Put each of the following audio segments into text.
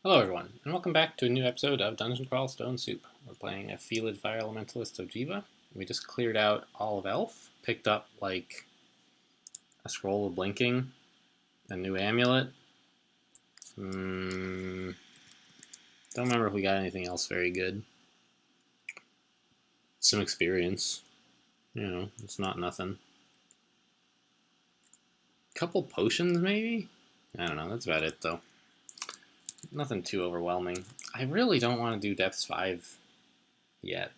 Hello everyone, and welcome back to a new episode of Dungeon Crawl Stone Soup. We're playing a Felid Fire Elementalist of Jiva. We just cleared out all of Elf, picked up like a scroll of blinking, a new amulet. Don't remember if we got anything else very good. Some experience. It's not nothing. Couple potions maybe? I don't know, that's about it though. Nothing too overwhelming. I really don't want to do Depths 5 yet.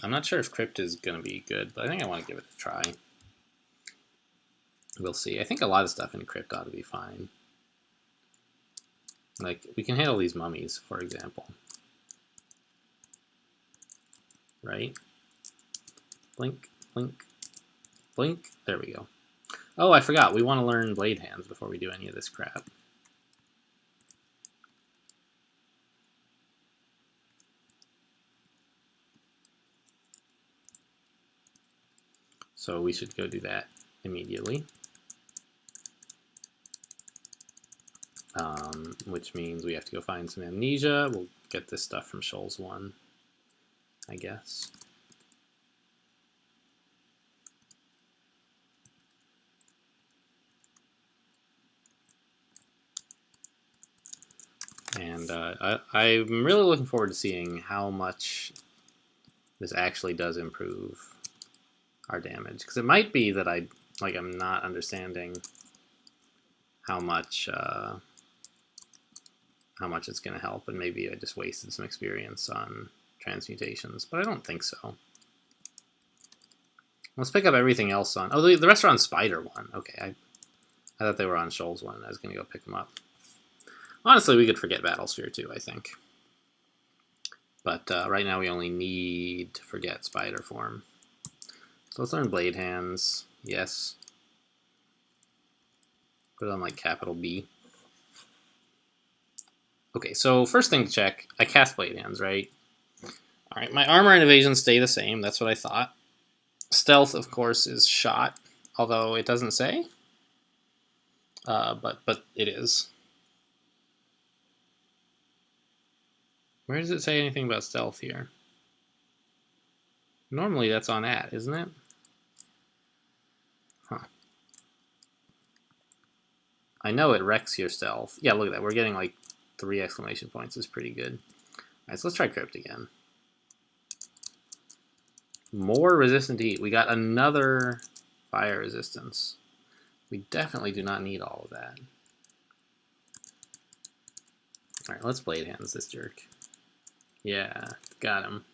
I'm not sure if Crypt is going to be good, but I think I want to give it a try. We'll see. I think a lot of stuff in Crypt ought to be fine. Like, we can handle these mummies, for example. Right? Blink, blink, blink. There we go. Oh, I forgot. We want to learn Blade Hands before we do any of this crap. So we should go do that immediately. Which means we have to go find some amnesia. We'll get this stuff from Shoals 1, I guess. And I'm really looking forward to seeing how much this actually does improve our damage. Because it might be that I'm not understanding how much it's going to help, and maybe I just wasted some experience on transmutations, but I don't think so. Let's pick up everything else on... Oh, the rest are on Spider 1. Okay, I thought they were on Shoals 1. I was going to go pick them up. Honestly, we could forget Battlesphere 2, I think. But right now we only need to forget Spider form. So let's learn Blade Hands. Yes. Put it on like capital B. Okay, so first thing to check, I cast Blade Hands, right? Alright, my armor and evasion stay the same, that's what I thought. Stealth, of course, is shot, although it doesn't say. But it is. Where does it say anything about stealth here? Normally that's on at, isn't it? Huh. I know it wrecks your stealth. Yeah, look at that. We're getting like 3 exclamation points. Is pretty good. Alright, so let's try Crypt again. More resistant to heat. We got another fire resistance. We definitely do not need all of that. Alright, let's Blade Hands this jerk. Yeah, got him.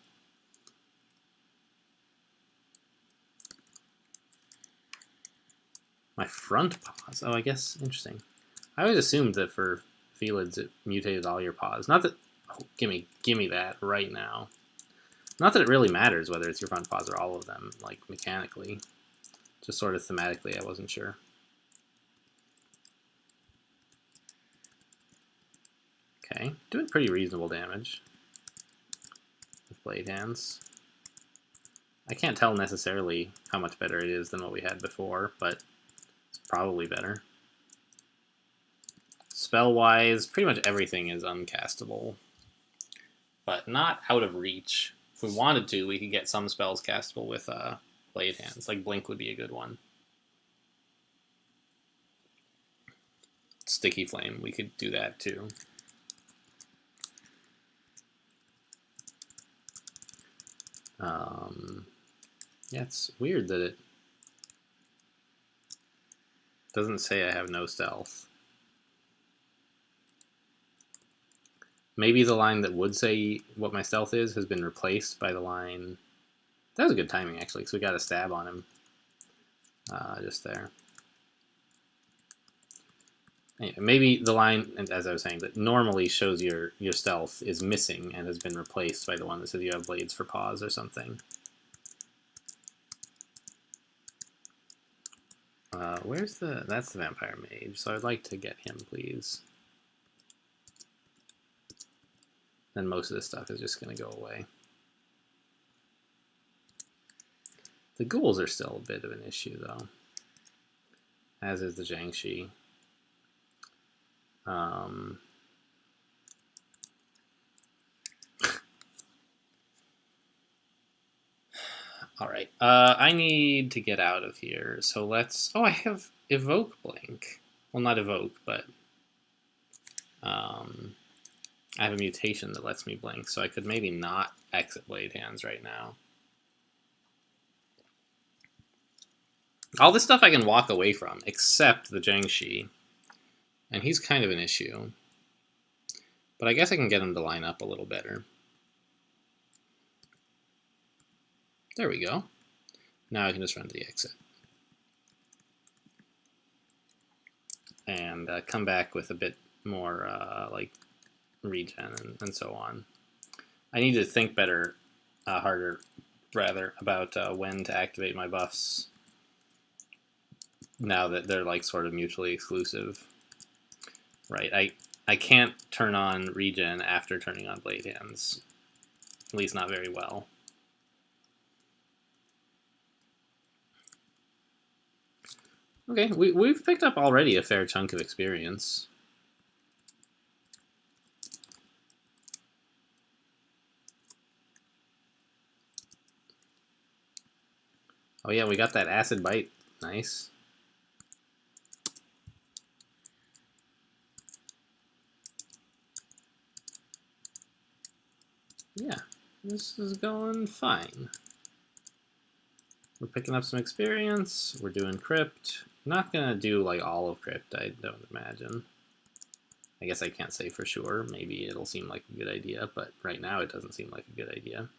My front paws. Oh, I guess interesting. I always assumed that for Felids it mutated all your paws. Not that. Oh, gimme that right now. Not that it really matters whether it's your front paws or all of them, like mechanically. Just sort of thematically, I wasn't sure. Okay, doing pretty reasonable damage with Blade Hands. I can't tell necessarily how much better it is than what we had before, but it's probably better. Spell-wise, pretty much everything is uncastable, but not out of reach. If we wanted to, we could get some spells castable with Blade Hands. Like Blink would be a good one. Sticky Flame, we could do that too. Yeah, it's weird that it doesn't say I have no stealth. Maybe the line that would say what my stealth is has been replaced by the line... That was a good timing, actually, because we got a stab on him. Just there. Anyway, maybe the line, as I was saying, that normally shows your stealth is missing and has been replaced by the one that says you have blades for paws or something. Where's the... That's the Vampire Mage, so I'd like to get him, please. Then most of this stuff is just going to go away. The ghouls are still a bit of an issue, though. As is the Jiangshi. All right. I need to get out of here. So let's. Oh, I have evoke blink. Well, not evoke, but I have a mutation that lets me blink, so I could maybe not exit blade hands right now. All this stuff I can walk away from, except the Jiangxi, and he's kind of an issue. But I guess I can get him to line up a little better. There we go. Now I can just run to the exit. And come back with a bit more like regen and so on. I need to think better, harder, rather, about when to activate my buffs now that they're like sort of mutually exclusive. Right, I can't turn on regen after turning on blade hands, at least not very well. Okay, we've picked up already a fair chunk of experience. Oh yeah, we got that acid bite. Nice. Yeah, this is going fine. We're picking up some experience. We're doing crypt. Not gonna do like all of crypt, I don't imagine. I guess I can't say for sure. Maybe it'll seem like a good idea, but right now it doesn't seem like a good idea.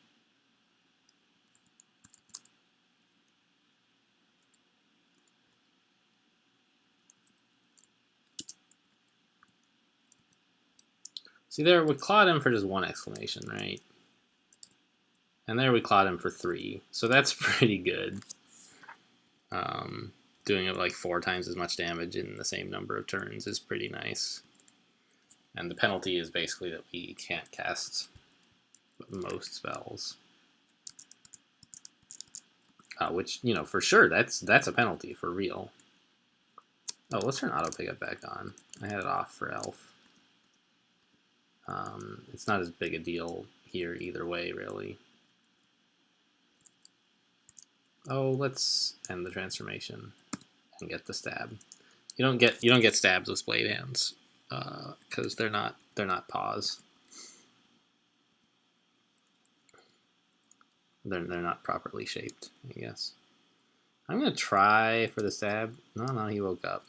See there, we clawed him for just one exclamation, right? And there we clawed him for 3. So that's pretty good. Doing it like 4 times as much damage in the same number of turns is pretty nice. And the penalty is basically that we can't cast most spells. Which, you know, for sure, that's a penalty for real. Oh, let's turn auto pickup back on. I had it off for elf. It's not as big a deal here either way, really. Oh, let's end the transformation and get the stab. You don't get stabs with blade hands because they're not paws. They're not properly shaped, I guess. I'm gonna try for the stab. No, he woke up.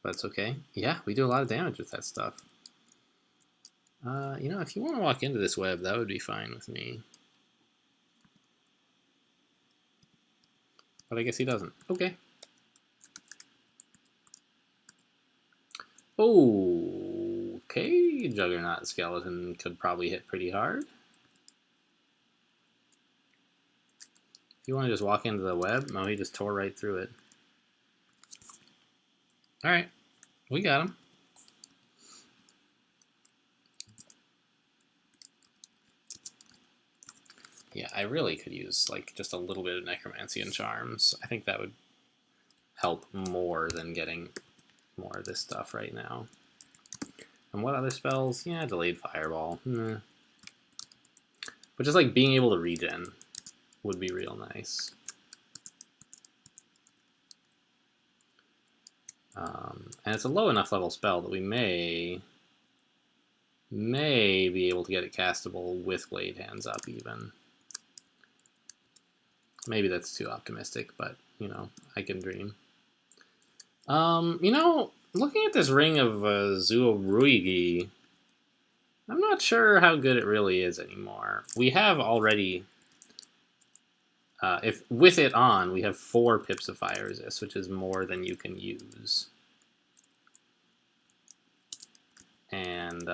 But it's okay. Yeah, we do a lot of damage with that stuff. You know, if you want to walk into this web, that would be fine with me. But I guess he doesn't. Okay. Okay, Juggernaut Skeleton could probably hit pretty hard. If you want to just walk into the web, no, he just tore right through it. Alright, we got him. Yeah, I really could use like just a little bit of Necromancy and Charms. I think that would help more than getting more of this stuff right now. And what other spells? Yeah, Delayed Fireball. But just like being able to regen would be real nice. And it's a low enough level spell that we may be able to get it castable with blade hands up even. Maybe that's too optimistic, but you know, I can dream. You know, looking at this ring of Zuoruigi, I'm not sure how good it really is anymore. We have already, if with it on, we have 4 pips of fire resist, which is more than you can use. And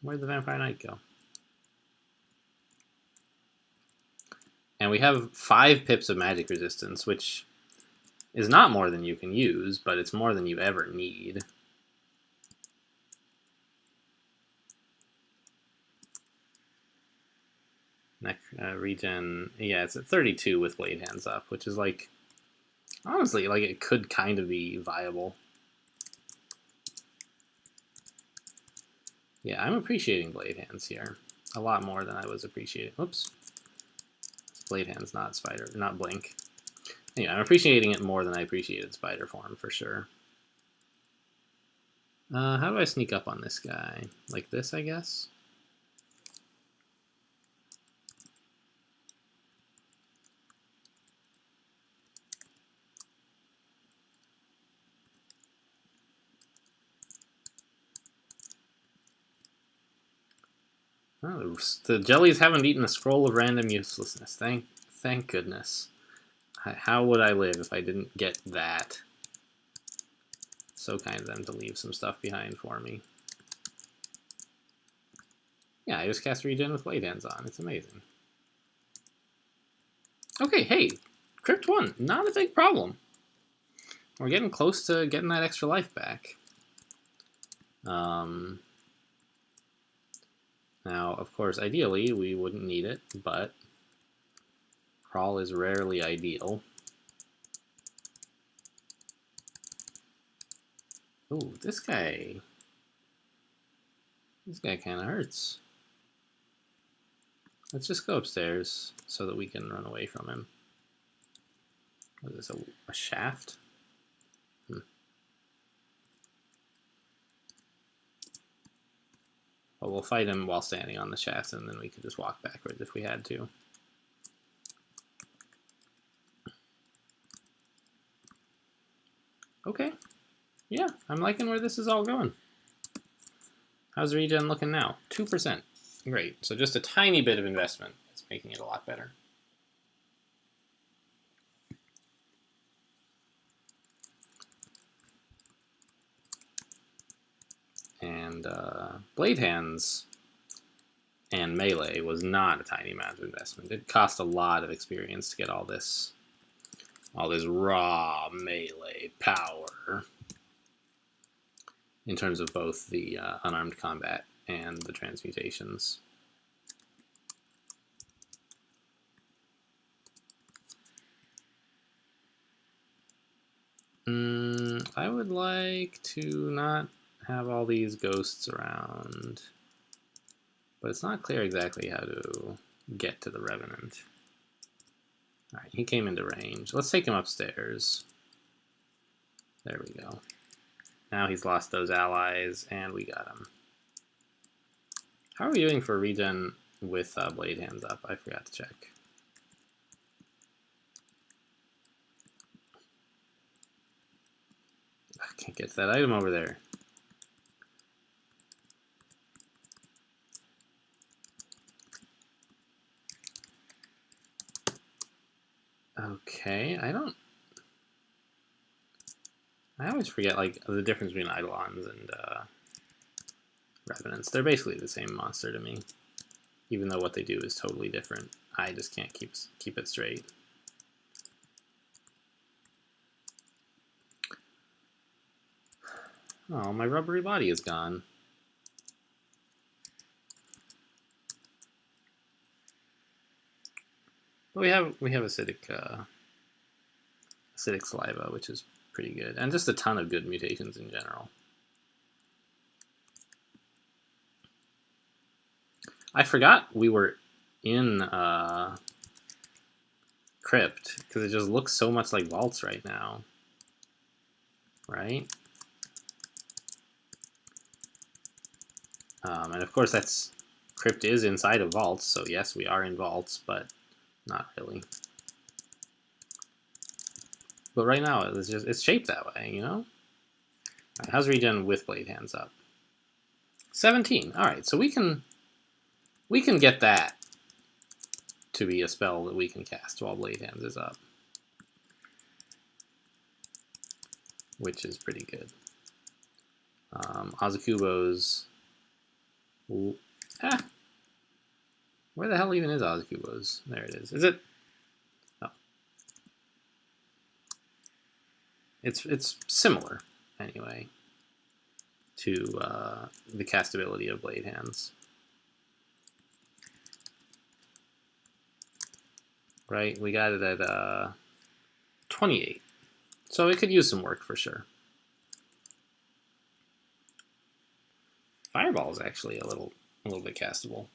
where'd the Vampire Knight go? And we have 5 pips of magic resistance, which is not more than you can use, but it's more than you ever need. Regen, yeah, it's at 32 with blade hands up, which is like Honestly, like, it could kind of be viable. Yeah, I'm appreciating Blade Hands here. A lot more than I was appreciating. Oops. Blade Hands, not Spider, not Blink. Anyway, I'm appreciating it more than I appreciated Spider Form, for sure. How do I sneak up on this guy? Like this, I guess? Oh, the jellies haven't eaten a scroll of random uselessness. Thank goodness. How would I live if I didn't get that? So kind of them to leave some stuff behind for me. Yeah, I just cast Regen with Blade Hands on. It's amazing. Okay, hey, Crypt 1, not a big problem. We're getting close to getting that extra life back. Now, of course, ideally, we wouldn't need it, but Crawl is rarely ideal. Ooh, this guy kind of hurts. Let's just go upstairs so that we can run away from him. What is this, a shaft? Well, we'll fight him while standing on the shaft, and then we could just walk backwards if we had to. Okay. Yeah, I'm liking where this is all going. How's regen looking now? 2%. Great. So just a tiny bit of investment is making it a lot better. And Blade Hands and Melee was not a tiny amount of investment. It cost a lot of experience to get all this raw melee power in terms of both the unarmed combat and the transmutations. I would like to not have all these ghosts around, but it's not clear exactly how to get to the Revenant. Alright, he came into range. Let's take him upstairs. There we go. Now he's lost those allies, and we got him. How are we doing for regen with Blade Hands up? I forgot to check. I can't get to that item over there. Okay, I always forget, like, the difference between Eidolons and Revenants. They're basically the same monster to me, even though what they do is totally different. I just can't keep it straight. Oh, my rubbery body is gone. But we have acidic saliva, which is pretty good, and just a ton of good mutations in general. I forgot we were in Crypt because it just looks so much like Vaults right now, right? And of course, Crypt is inside of Vaults, so yes, we are in Vaults, but not really. But right now, it's shaped that way, you know? Right, how's regen with Blade Hands up? 17. All right, so we can get that to be a spell that we can cast while Blade Hands is up, which is pretty good. Azukubo's. Where the hell even is Azukubo's? There it is. Is it? Oh. It's similar, anyway, to the castability of Blade Hands. Right, we got it at 28. So it could use some work for sure. Fireball is actually a little bit castable,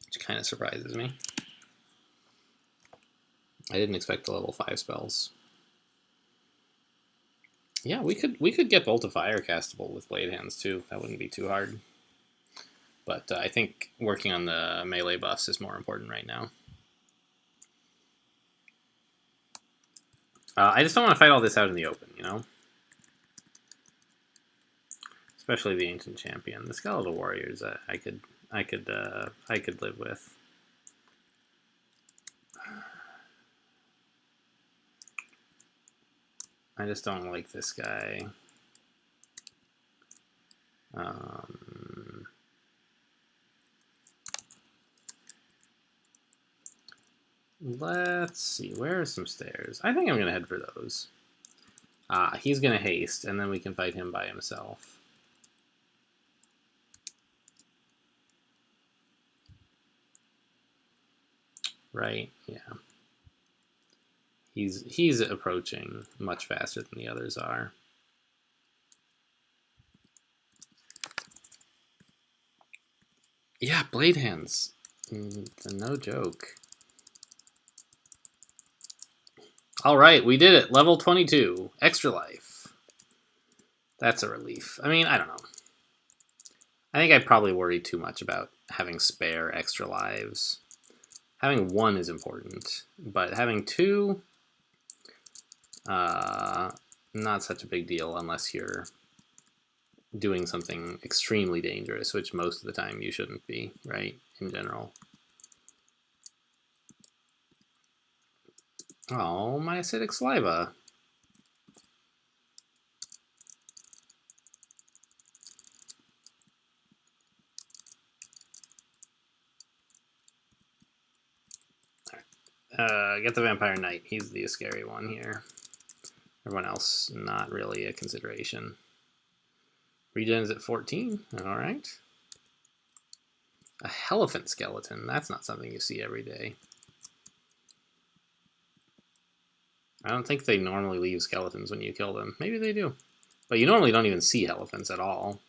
which kind of surprises me. I didn't expect the level 5 spells. Yeah, we could get Bolt of Fire castable with Blade Hands too. That wouldn't be too hard. But I think working on the melee buffs is more important right now. I just don't want to fight all this out in the open, you know? Especially the Ancient Champion. The Skeletal Warriors I could live with. I just don't like this guy. Let's see, where are some stairs? I think I'm going to head for those. He's going to haste, and then we can fight him by himself. Right, yeah. He's approaching much faster than the others are. Yeah, Blade Hands. No joke. All right, we did it. Level 22. Extra life. That's a relief. I mean, I don't know. I think I probably worried too much about having spare extra lives. Having 1 is important, but having 2, not such a big deal unless you're doing something extremely dangerous, which most of the time you shouldn't be, right, in general. Oh, my acidic saliva. Get the Vampire Knight. He's the scary one here. Everyone else, not really a consideration. Regen is at 14. All right. A Elephant Skeleton. That's not something you see every day. I don't think they normally leave skeletons when you kill them. Maybe they do. But you normally don't even see elephants at all.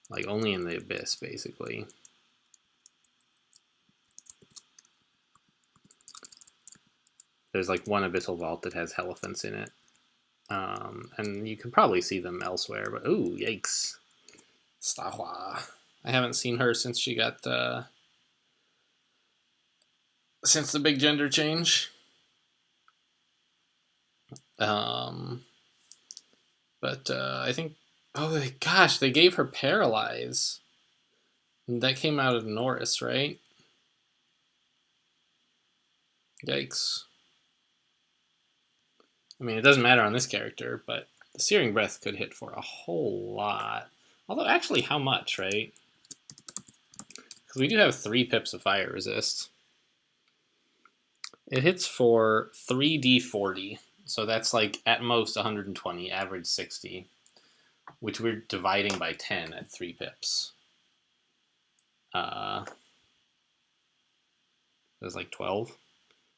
Like, only in the Abyss, basically. There's like one Abyssal Vault that has elephants in it. And you can probably see them elsewhere, but ooh, yikes. Stahua. I haven't seen her since she got, since the big gender change. But I think, oh gosh, they gave her Paralyze. That came out of Norris, right? Yikes. I mean, it doesn't matter on this character, but the Searing Breath could hit for a whole lot. Although, actually, how much, right? Because we do have 3 pips of fire resist. It hits for 3d40, so that's like at most 120, average 60, which we're dividing by 10 at 3 pips. That's like 12.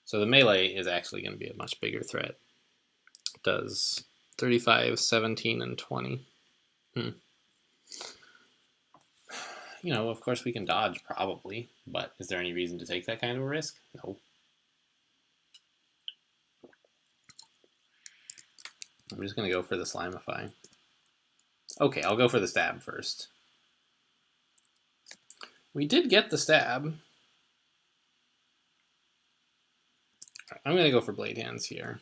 So the melee is actually going to be a much bigger threat. It does 35, 17, and 20. You know, of course we can dodge, probably, but is there any reason to take that kind of a risk? No. I'm just going to go for the Slimify. Okay, I'll go for the stab first. We did get the stab. I'm going to go for Blade Hands here.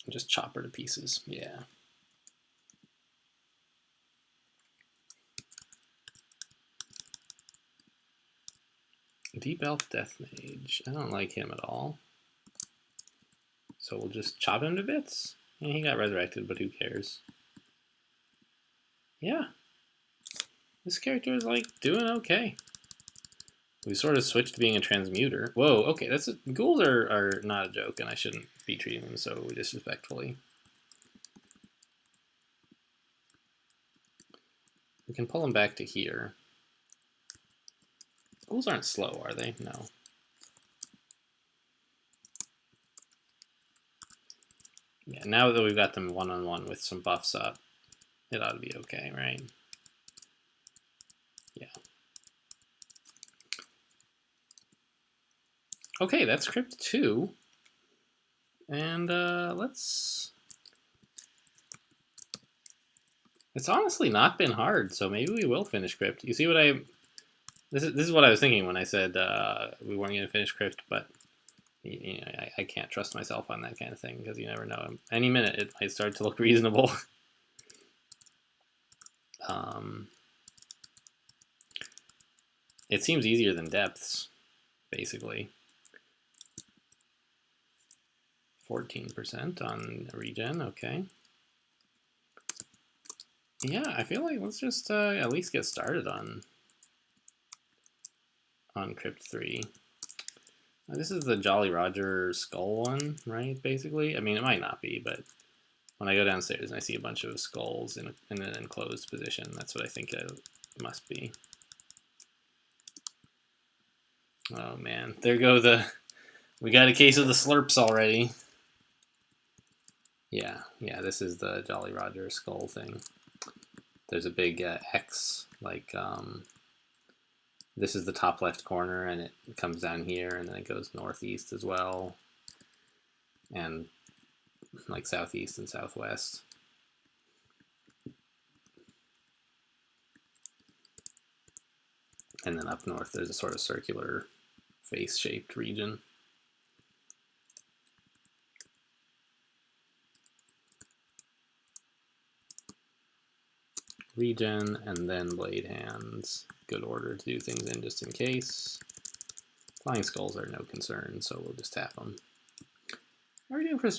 Just chop her to pieces. Yeah. Deep Elf Death Mage. I don't like him at all. So we'll just chop him to bits. Yeah, he got resurrected, but who cares? Yeah. This character is, like, doing okay. We sort of switched to being a transmuter. Whoa, okay, ghouls are not a joke, and I shouldn't be treating them so disrespectfully. We can pull them back to here. Schools aren't slow, are they? No. Yeah, now that we've got them one-on-one with some buffs up, it ought to be okay, right? Yeah. Okay, that's Crypt 2. And let's... It's honestly not been hard, so maybe we will finish Crypt. You see what I... This is what I was thinking when I said we weren't going to finish Crypt, but you know, I can't trust myself on that kind of thing, because you never know. Any minute it might start to look reasonable. It seems easier than Depths, basically. 14% on regen, okay. Yeah, I feel like let's just at least get started on Crypt 3. This is the Jolly Roger skull one, right, basically? I mean, it might not be, but when I go downstairs and I see a bunch of skulls in an enclosed position, that's what I think it must be. Oh man, there go the... We got a case of the slurps already. Yeah, this is the Jolly Roger skull thing. There's a big X, like, this is the top left corner, and it comes down here, and then it goes northeast as well, and like southeast and southwest. And then up north, there's a sort of circular face-shaped region. Regen, and then blade hands. Good order to do things in just in case. Flying skulls are no concern, so we'll just tap them. What are we doing for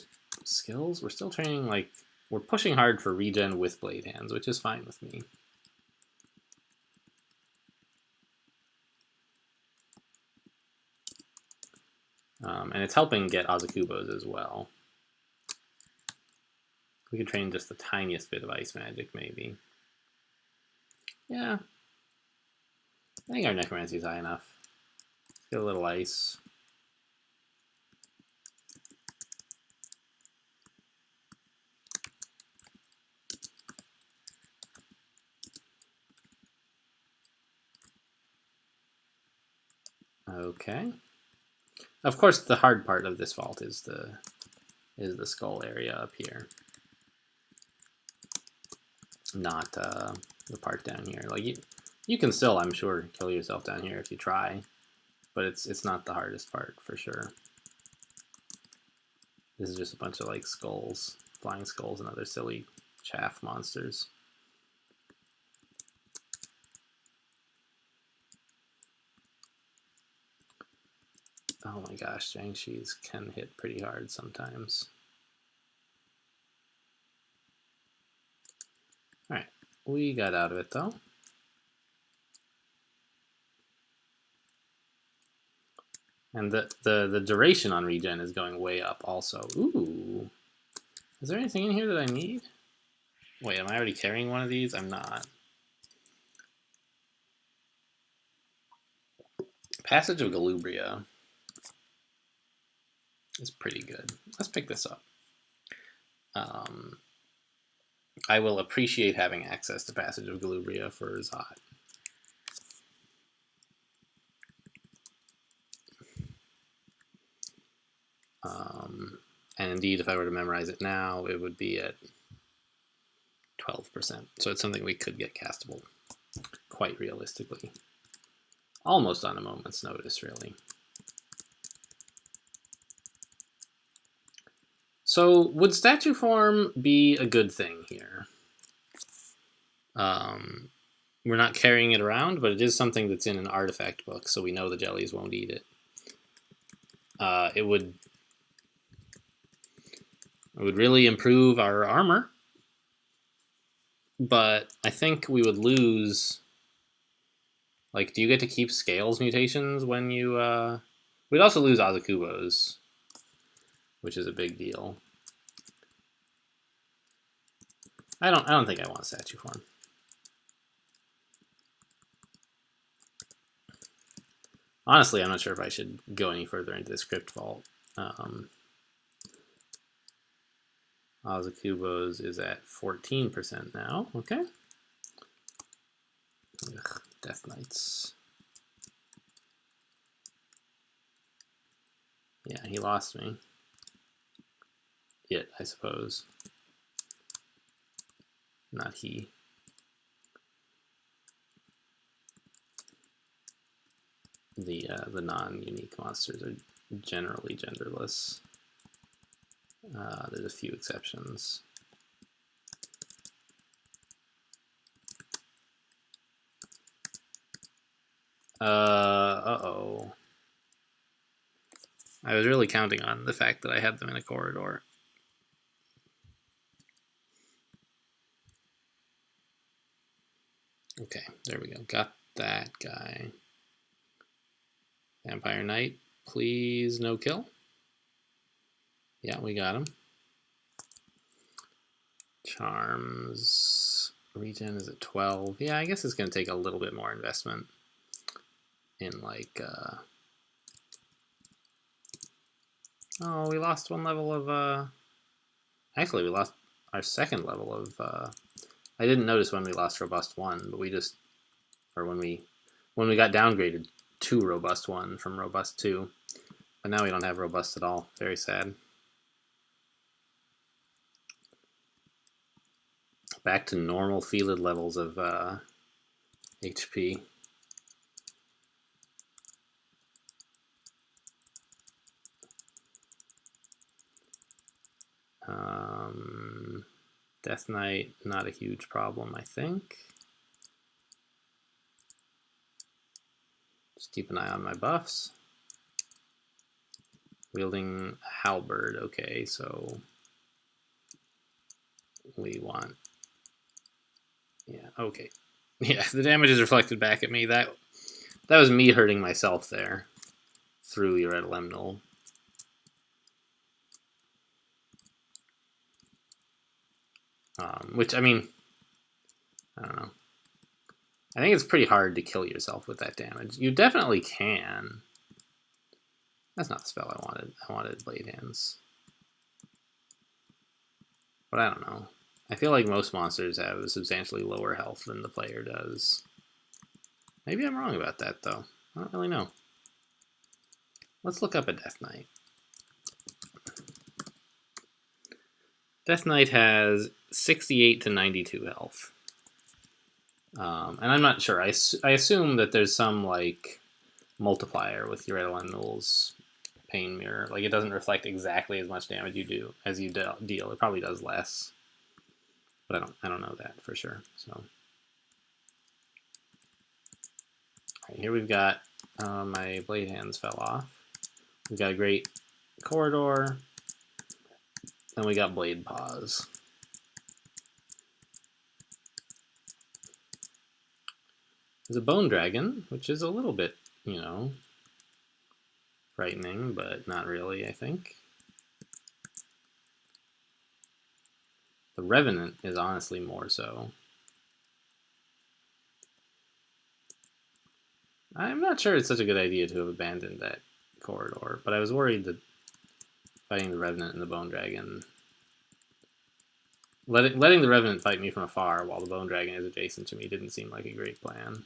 skills? We're still training, like, we're pushing hard for regen with blade hands, which is fine with me. And it's helping get Azakubos as well. We could train just the tiniest bit of ice magic, maybe. Yeah. I think our necromancy is high enough. Let's get a little ice. Okay. Of course, the hard part of this vault is the skull area up here, not the part down here. Like you can still, I'm sure, kill yourself down here if you try, but it's not the hardest part for sure. This is just a bunch of like skulls, flying skulls, and other silly chaff monsters. Oh my gosh, Jiangxis can hit pretty hard sometimes. Alright, we got out of it though. And the duration on regen is going way up also. Ooh. Is there anything in here that I need? Wait, am I already carrying one of these? I'm not. Passage of Galubria is pretty good. Let's pick this up. I will appreciate having access to Passage of Galubria for Zot. And indeed, if I were to memorize it now, it would be at 12%. So it's something we could get castable quite realistically. Almost on a moment's notice, really. So would statue form be a good thing here? We're not carrying it around, but it is something that's in an artifact book, so we know the jellies won't eat it. It would really improve our armor, but I think we would lose. Like, do you get to keep scales mutations when you? We'd also lose Azakubos, which is a big deal. I don't think I want statue form. Honestly, I'm not sure if I should go any further into this crypt vault. Ozakubos is at 14% now. Okay. Ugh, Death Knights. Yeah, he lost me. It, I suppose. Not he. The non-unique monsters are generally genderless. There's a few exceptions. Uh-oh. I was really counting on the fact that I had them in a corridor. Okay, there we go. Got that guy. Vampire Knight, please no kill. Yeah, we got him. Charms. Regen is at 12. Yeah, I guess it's going to take a little bit more investment in, like, oh, we lost one level of, actually, we lost our second level of, I didn't notice when we lost Robust 1, but we just, or when we got downgraded to Robust 1 from Robust 2. But now we don't have Robust at all. Very sad. Back to normal fielded levels of HP. Death Knight, not a huge problem, I think. Just keep an eye on my buffs. Wielding Halberd, okay, so we want, yeah, okay. Yeah, the damage is reflected back at me. That was me hurting myself there through your Lemnil. Which, I mean, I don't know. I think it's pretty hard to kill yourself with that damage. You definitely can. That's not the spell I wanted. I wanted Blade Hands. But I don't know. I feel like most monsters have substantially lower health than the player does. Maybe I'm wrong about that, though. I don't really know. Let's look up a Death Knight. Death Knight has 68 to 92 health. And I'm not sure. I assume that there's some, like, multiplier with your Elemental's Pain Mirror. Like, it doesn't reflect exactly as much damage you do as you deal. It probably does less. But I don't know that for sure. So, all right, here we've got my Blade Hands fell off. We've got a great corridor. Then we got Blade Paws. There's a Bone Dragon, which is a little bit, you know, frightening, but not really, I think. The Revenant is honestly more so. I'm not sure it's such a good idea to have abandoned that corridor, but I was worried that fighting the Revenant and the Bone Dragon, letting the Revenant fight me from afar while the Bone Dragon is adjacent to me didn't seem like a great plan.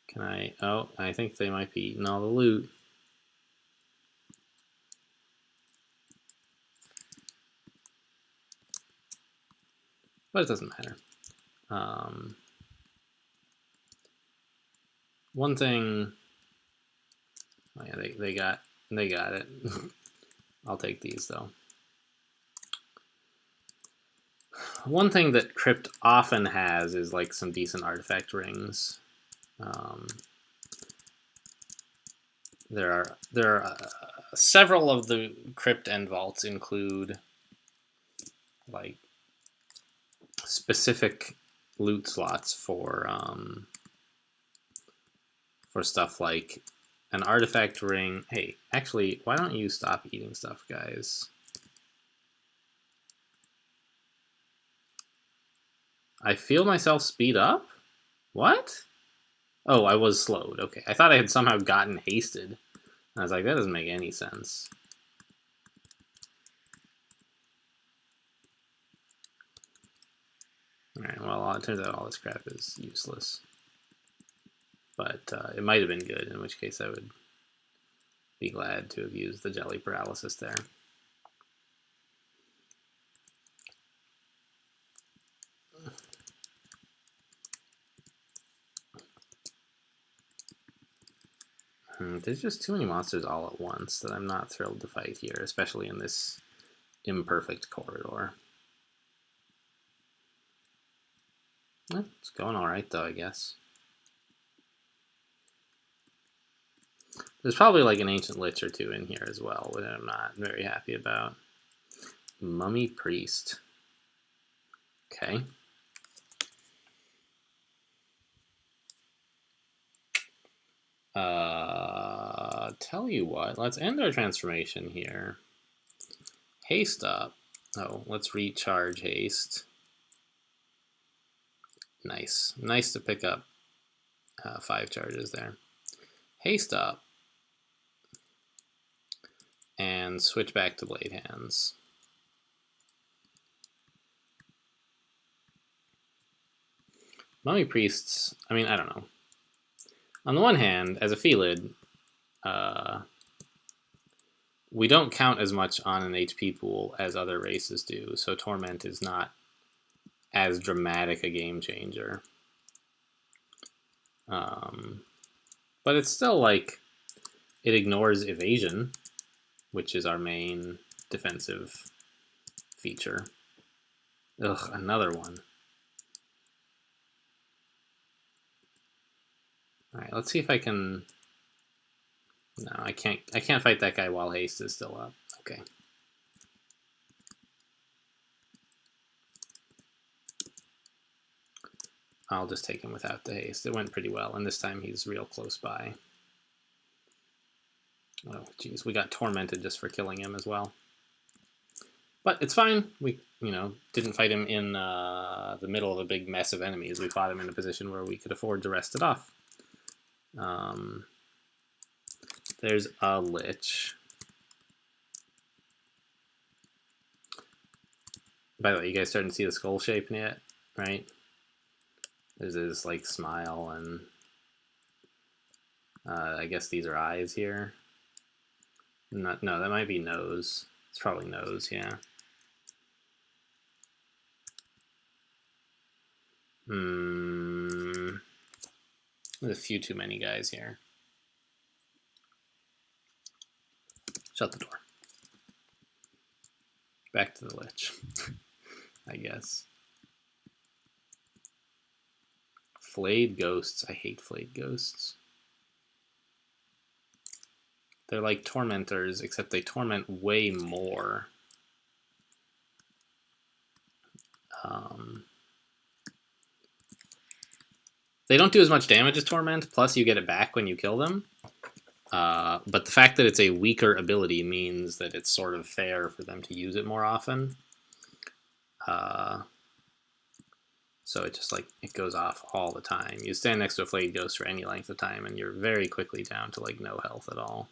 Can I? Oh, I think they might be eating all the loot. But it doesn't matter. One thing. Oh yeah, they got it. I'll take these though. One thing that Crypt often has is like some decent artifact rings. There are several of the Crypt end vaults include like specific loot slots for stuff like an artifact ring. Hey, actually, why don't you stop eating stuff, guys? I feel myself speed up? What? Oh, I was slowed. Okay. I thought I had somehow gotten hasted. I was like, that doesn't make any sense. Alright, well, it turns out all this crap is useless. But it might have been good, in which case I would be glad to have used the jelly paralysis there. There's just too many monsters all at once that I'm not thrilled to fight here, especially in this imperfect corridor. It's going alright though, I guess. There's probably like an ancient lich or two in here as well, which I'm not very happy about. Mummy priest. Okay. Tell you what, let's end our transformation here. Haste up. Oh, let's recharge haste. Nice. Nice to pick up 5 charges there. Haste up. And switch back to blade hands. Mummy priests, I mean, I don't know. On the one hand, as a Felid, we don't count as much on an HP pool as other races do, so Torment is not as dramatic a game changer. But it's still like, it ignores evasion, which is our main defensive feature. Ugh, another one. Alright, let's see if I can... No, I can't fight that guy while haste is still up. Okay. I'll just take him without the haste. It went pretty well, and this time he's real close by. Oh, geez, we got tormented just for killing him as well. But it's fine. We, didn't fight him in the middle of a big mess of enemies. We fought him in a position where we could afford to rest it off. There's a lich. By the way, you guys starting to see the skull shape yet? Right? There's this like smile, and I guess these are eyes here. No, that might be nose. It's probably nose, yeah. There's a few too many guys here. Shut the door. Back to the lich, I guess. Flayed ghosts. I hate flayed ghosts. They're like tormentors, except they torment way more. They don't do as much damage as torment, plus you get it back when you kill them. But the fact that it's a weaker ability means that it's sort of fair for them to use it more often. So it just it goes off all the time. You stand next to a flayed ghost for any length of time, and you're very quickly down to no health at all.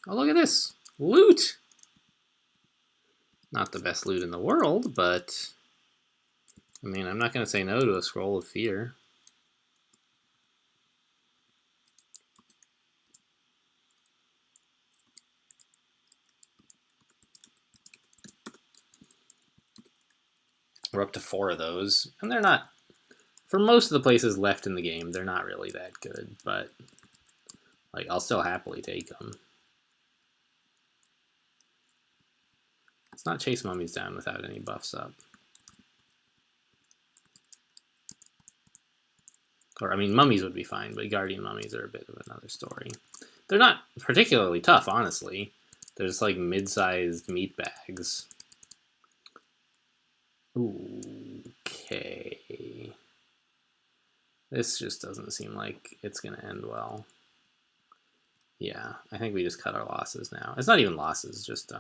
Oh, look at this! Loot! Not the best loot in the world, but I mean, I'm not going to say no to a Scroll of Fear. We're up to 4 of those, and they're not, for most of the places left in the game, they're not really that good, but I'll still happily take them. Let's not chase mummies down without any buffs up. Or, I mean, mummies would be fine, but guardian mummies are a bit of another story. They're not particularly tough, honestly. They're just mid-sized meat bags. Okay. This just doesn't seem like it's going to end well. Yeah, I think we just cut our losses now. It's not even losses, just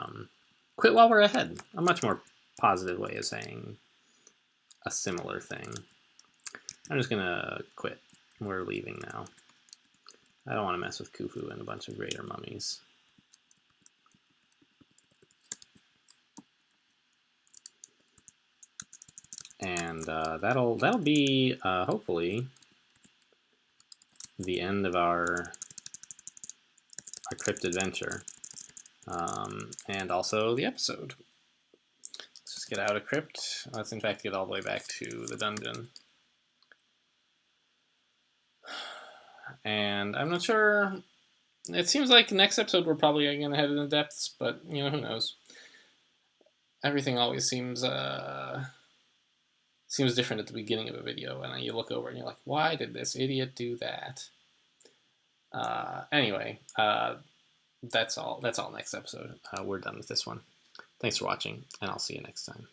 quit while we're ahead. A much more positive way of saying a similar thing. I'm just gonna quit. We're leaving now. I don't want to mess with Khufu and a bunch of greater mummies. And that'll be hopefully the end of our crypt adventure, and also the episode. Let's just get out of crypt. Let's in fact get all the way back to the dungeon. And I'm not sure. It seems like next episode we're probably going to head in the depths, but you know, who knows? Everything always seems different at the beginning of a video, and you look over and you're like, why did this idiot do that? Anyway, that's all next episode. We're done with this one. Thanks for watching, and I'll see you next time.